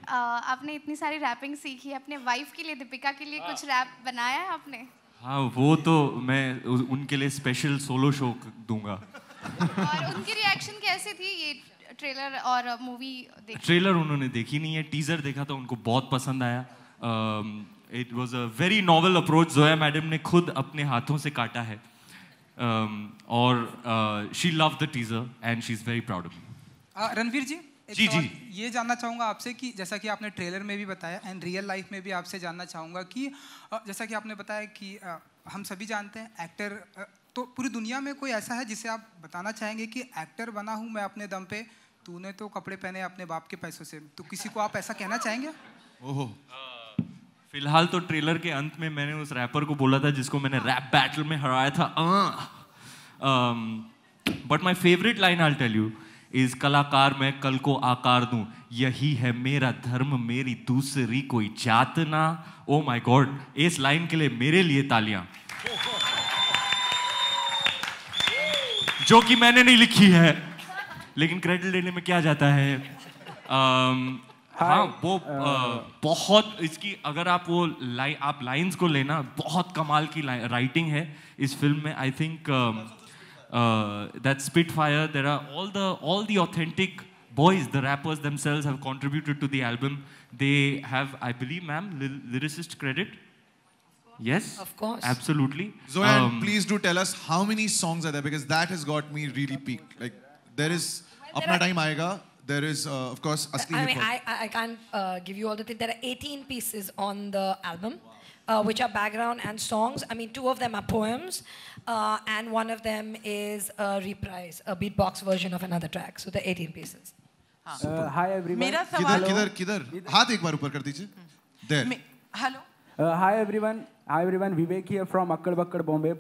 आपने इतनी सारी रैपिंग सीखी, अपने वाइफ के लिए, दीपिका के लिए कुछ रैप बनाया है आपने? हाँ, वो तो मैं उनके लिए स्पेशल सोलो शो दूंगा। और उनकी रिएक्शन कैसी थी ये ट्रेलर और मूवी देख? ट्रेलर उन्होंने देखी नहीं है, टीजर देखा था, उनको बहुत पसंद आया। It was a very novel approach, Zoya madam ने खुद अपने हाथों से काटा है। और she love the teaser and she is very proud of me. Ranveer ji, जी जी, ये जानना चाहूँगा आपसे कि जैसा कि आपने ट्रेलर में भी बताया एंड रियल लाइफ में भी आपसे जानना चाहूँगा कि जैसा कि आपने बताया कि हम सभी जानते हैं एक्टर, तो पूरी दुनिया में कोई ऐसा है जिसे आप बताना चाहेंगे कि एक्टर बना हूँ मैं अपने दम पे, तूने तो कपड़े पहने अपने बाप के पैसों से, तो किसी को आप ऐसा कहना चाहेंगे? ओहो, फिलहाल तो ट्रेलर के अंत में मैंने उस रैपर को बोला था जिसको मैंने रैप बैटल में हराया था। But my favourite line I tell you इस कलाकार मैं कल को आकार दूं, यही है मेरा धर्म, मेरी दूसरी कोई जात ना। ओ माय गॉड, इस लाइन के लिए मेरे लिए तालियां, जो कि मैंने नहीं लिखी है, लेकिन क्रेडिट लेने में क्या जाता है। हाँ, वो बहुत इसकी, अगर आप वो आप लाइंस को लेना, बहुत कमाल की राइटिंग है इस फिल्म में। I think that Spitfire, there are all the authentic boys, the rappers themselves have contributed to the album. They have, I believe, ma'am, lyricist credit. Yes, of course, absolutely. Zoya, please do tell us how many songs are there, because that has got me really peaked. Like there is Apna Time Aayega, there is of course Asli I mean, Hip Hop. I can't give you all the things. There are 18 pieces on the album, which are background and songs. I mean, 2 of them are poems, and 1 of them is a reprise, a beatbox version of another track. So the 18 pieces. Hi everyone. मेरा सवाल किधर हाथ एक बार ऊपर कर दीजिए। There. Hello. Hi everyone. Vivek here from Akkad Bakkad, Bombay.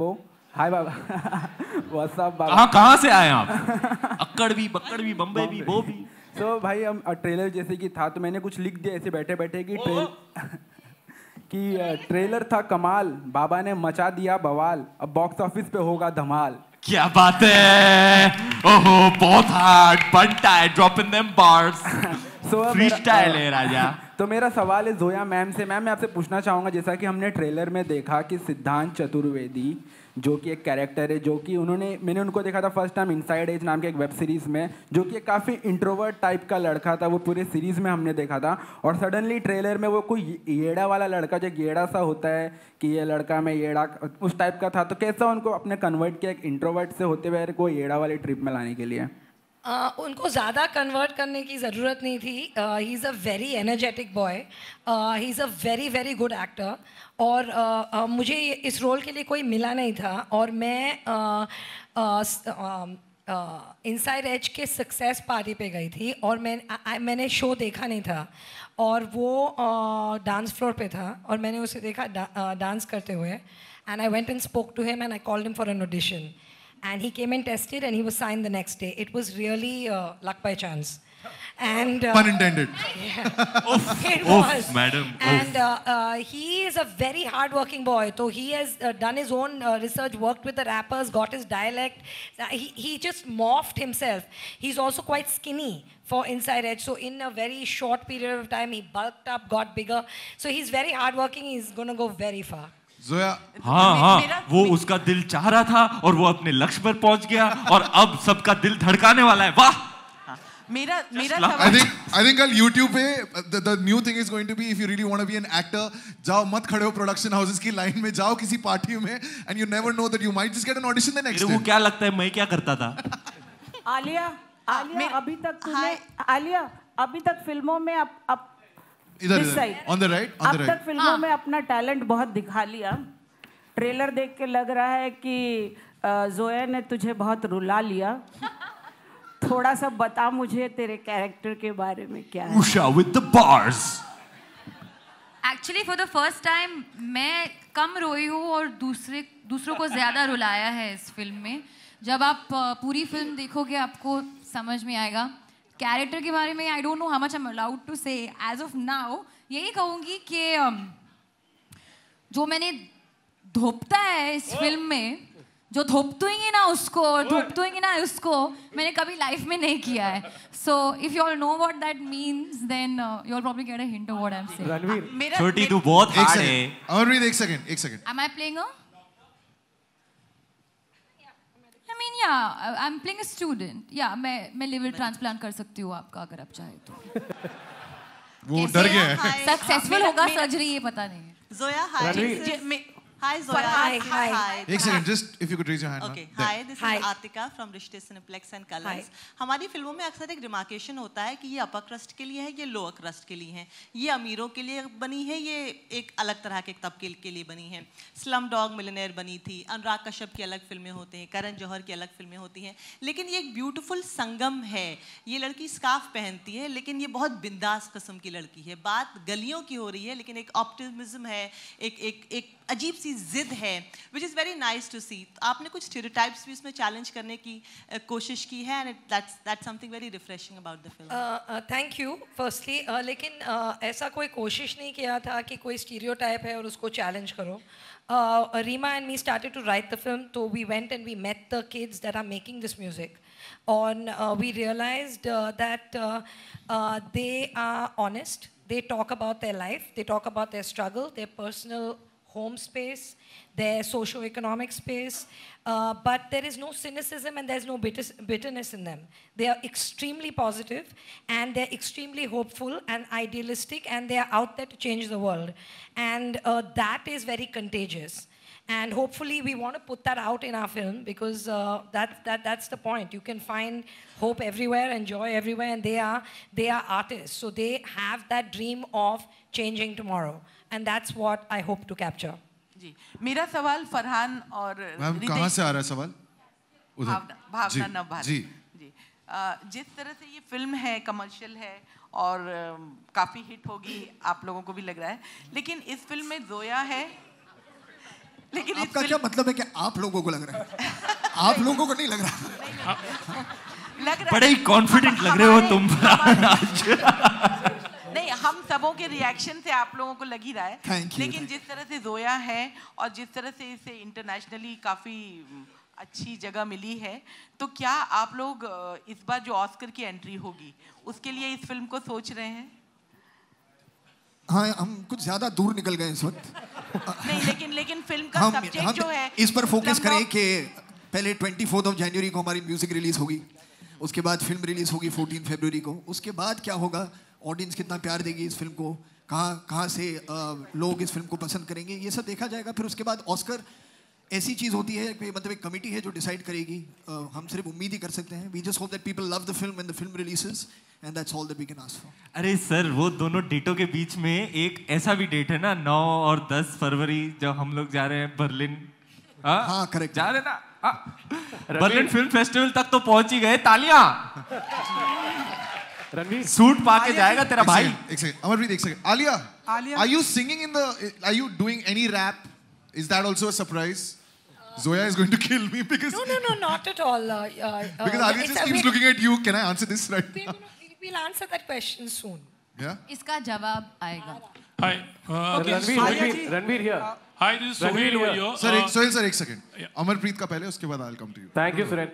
Hi Baba. What's up Baba? कहाँ से आए आप? अक्कड़ भी, बक्कड़ भी, बम्बई भी, वो भी। So भाई हम ट्रेलर जैसे कि था, तो मैंने कुछ लिख दिया ऐसे बैठे बैठे कि ट्रेलर था कमाल, बाबा ने मचा दिया बवाल, अब बॉक्स ऑफिस पे होगा धमाल। क्या बात है, ओहो बहुत हार्ड, बनता है, drop in them bars, freestyle है राजा। तो मेरा सवाल है जोया मैम से। मैम मैं आपसे पूछना चाहूँगा, जैसा कि हमने ट्रेलर में देखा कि सिद्धांत चतुर्वेदी जो कि एक कैरेक्टर है, जो कि मैंने उनको देखा था फर्स्ट टाइम इनसाइड एज नाम के एक वेब सीरीज़ में, जो कि काफ़ी इंट्रोवर्ट टाइप का लड़का था, वो पूरे सीरीज़ में हमने देखा था, और सडनली ट्रेलर में वो कोई येड़ा वाला लड़का, जो येड़ा सा होता है कि ये लड़का मैं येड़ा, उस टाइप का था। तो कैसा उनको अपने कन्वर्ट किया एक इंट्रोवर्ट से होते हुए को येड़ा वाली ट्रिप में लाने के लिए? उनको ज़्यादा कन्वर्ट करने की ज़रूरत नहीं थी। He is a very energetic boy, he is a very very good actor, और मुझे इस रोल के लिए कोई मिला नहीं था, और मैं इनसाइड एज के सक्सेस पार्टी पे गई थी, और मैंने शो देखा नहीं था, और वो डांस फ्लोर पे था, और मैंने उसे देखा डांस करते हुए, and I went and spoke to him and I called him for an audition. And he came and tested, and he was signed the next day. It was really luck by chance. And pun intended. Yeah, it was, madam. And he is a very hard-working boy. So he has done his own research, worked with the rappers, got his dialect. He just morphed himself. He's also quite skinny for Inside Edge. So in a very short period of time, he bulked up, got bigger. So he's very hard-working. He's going to go very far. Zoya, हाँ, वो उसका दिल चाह रहा था और वो अपने लक्ष्य पर पहुंच गया, और अब सबका दिल धड़काने वाला है। वाह! मेरा I think on YouTube पे the new thing is going to be, if you really want to be an actor, जाओ मत खड़े हो प्रोडक्शन हाउसेस की लाइन में, जाओ किसी पार्टी में, and you never know that you might just get an audition the next day. मेरे को क्या लगता है मैं क्या करता था? आलिया अभी तक फिल्मों में इधर on the right, on the right. अब तक फिल्मों में अपना टैलेंट बहुत दिखा लिया। ट्रेलर देख के लग रहा है कि जोया ने तुझे बहुत रुला लिया। थोड़ा सा बता मुझे तेरे कैरेक्टर के बारे में क्या है? Usha with the bars. Actually for the first time मैं कम रोई हूँ और दूसरों को ज़्यादा रुलाया है इस फिल्म में। जब आप पूरी फिल्म देखोगे आपको समझ में आएगा। कैरेक्टर के बारे में I don't know how much I am allowed to say as of now. यही कहूँगी कि जो मैंने धोपता है इस फिल्म में, जो धोपतुएंगे ना उसको और धोपतुएंगे ना उसको मैंने कभी लाइफ में नहीं किया है. So if you all know what that means, then you'll probably get a hint of what I'm saying. Ranveer 32 बहुत हार्ड है. अमरप्रीत एक second. Am I playing a? I mean, yeah, I'm playing a student. Yeah, मैं liver transplant कर सकती हूँ आपका अगर आप चाहे तो. वो डर गया है. Successful होगा सर्जरी ये पता नहीं है. Zoya, hi. Hi Zoya. Hi. एक second, just if you could raise your hand. Okay. There. Hi, this is Atika from Rishte Cineplex and Colors. हमारी फिल्मों में अक्सर एक डिमार्केशन होता है कि ये अपर क्रस्ट के लिए है, ये लोअर क्रस्ट के लिए है, ये अमीरों के लिए बनी है, ये एक अलग तरह के तबके के लिए बनी है. स्लम डॉग मिलियनेयर बनी थी, अनुराग कश्यप की अलग फिल्में होती हैं, करण जौहर की अलग फिल्में होती हैं, लेकिन ये एक ब्यूटीफुल संगम है. ये लड़की स्कार्फ पहनती है लेकिन ये बहुत बिंदास किस्म की लड़की है. बात गलियों की हो रही है लेकिन एक ऑप्टिमिज्म है, एक अजीब सी जिद है, which is very nice to see. आपने कुछ stereotypes भी इसमें challenge करने की कोशिश की है, and that's something very refreshing about the film. Thank you. Firstly, लेकिन ऐसा कोई कोशिश नहीं किया था कि कोई stereotype है और उसको challenge करो. Rima and me started to write the film, so we went and we met the kids that are making this music. And we realized that they are honest. They talk about their life. They talk about their struggle, their personal home space, their socio-economic space, but there is no cynicism and there's no bitterness in them. They are extremely positive and they're extremely hopeful and idealistic and they are out there to change the world. And that is very contagious. And hopefully we want to put that out in our film because that's the point. You can find hope everywhere and joy everywhere, and they are artists. So they have that dream of changing tomorrow. And that's what I hope to capture. जी, मेरा सवाल फरहान और ma'am कहाँ से आ रहा है सवाल? भावना नवभारत जी. जिस तरह से ये फिल्म है, कमर्शियल है और काफी हिट होगी, आप लोगों को भी लग रहा है, लेकिन इस फिल्म में जोया है. लेकिन आपका क्या मतलब है कि आप लोगों को लग रहा है? आप लोगों को नहीं लग रहा? बड़े ही कॉन्फिडेंट लग रहे हो तुम आज. नहीं, हम सबों के रिएक्शन से आप लोगों को लग ही रहा है. लेकिन जिस तरह से जोया है और जिस तरह से इसे इंटरनेशनली काफी अच्छी जगह मिली है, तो क्या आप लोग इस बार जो ऑस्कर की एंट्री होगी उसके लिए इस फिल्म को सोच रहे हैं? हाँ, हम कुछ ज्यादा दूर निकल गए इस वक्त. नहीं, लेकिन फिल्म का सब्जेक्ट जो है इस पर फोकस करें कि पहले 24 जनवरी को हमारी म्यूजिक रिलीज होगी, उसके बाद फिल्म रिलीज होगी 14 फरवरी को. उसके बाद क्या होगा, ऑडियंस कितना प्यार देगी इस फिल्म को, कहाँ से लोग इस फिल्म को पसंद करेंगे, ये सब देखा जाएगा. फिर उसके बाद ऑस्कर ऐसी चीज़ होती है कि मतलब एक कमेटी है जो डिसाइड करेगी. हम सिर्फ उम्मीद ही कर सकते हैं. We just hope that people love the film when the film releases and that's all that we can ask for. अरे सर, वो दोनों डेटों के बीच में एक ऐसा भी डेट है ना, 9 और 10 फरवरी, जब हम लोग जा रहे हैं बर्लिन. हाँ करेक्ट, जा रहे ना. बर्लिन फिल्म फेस्टिवल तक तो पहुंच ही गए. तालियां. रणवीर सूट पा के जाएगा तेरा भाई. एक सेकंड अमरप्रीत, एक second. Alia, are you singing in the, are you doing any rap? Is that also a surprise? Zoya is going to kill me because No, not at all. because Alia just keeps looking at you. Can I answer this right? We'll answer that question soon. Yeah. इसका जवाब आएगा. Hi. Ranveer here. Hi, this is Sohail over here. Sohail sir, एक second. Amarpreet का पहले, उसके बाद I'll come to you. Thank you, Suren.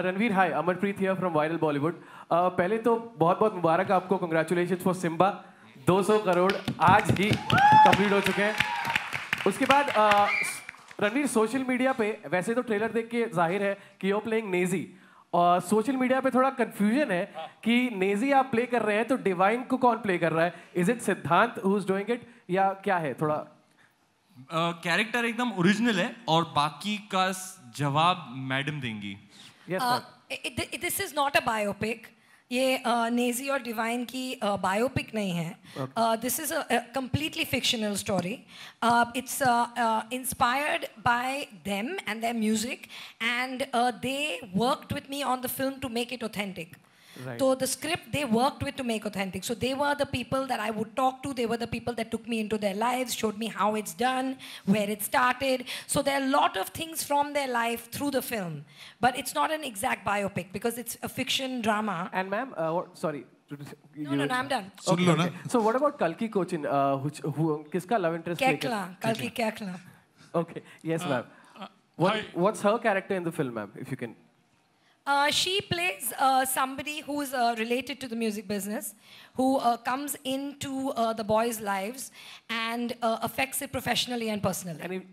Ranveer, hi. Amarpreet here from Viral Bollywood. पहले तो बहुत मुबारक आपको. Congratulations for Simba. 200 करोड़ आज ही कंप्लीट हो चुके हैं. उसके बाद रणवीर, सोशल मीडिया पे वैसे तो ट्रेलर देख के जाहिर है कि you're playing नेजी, और सोशल मीडिया पे थोड़ा कंफ्यूजन है कि नेजी आप प्ले कर रहे हैं तो डिवाइन को कौन प्ले कर रहा है? इज इट सिद्धांत हु इज डूइंग इट या क्या है? थोड़ा कैरेक्टर एकदम ओरिजिनल है और बाकी का जवाब मैडम देंगी. This is not a biopic. ये नेजी और डिवाइन की बायोपिक नहीं है. This is a completely fictional story. It's inspired by them and their music and they worked with me on the film to make it authentic. Right. So the script they worked with to make authentic. So they were the people that I would talk to. They were the people that took me into their lives, showed me how it's done, where it started. So there are a lot of things from their life through the film. But it's not an exact biopic because it's a fiction drama. And ma'am, sorry. No, I'm done. Okay. So what about Kalki Cochin? Who किसका love interest? Kekla, Kalki Kekla. Okay. Yes, ma'am. What's her character in the film, ma'am, if you can? She plays somebody who's related to the music business, who comes into the boys' lives and affects it professionally and personally.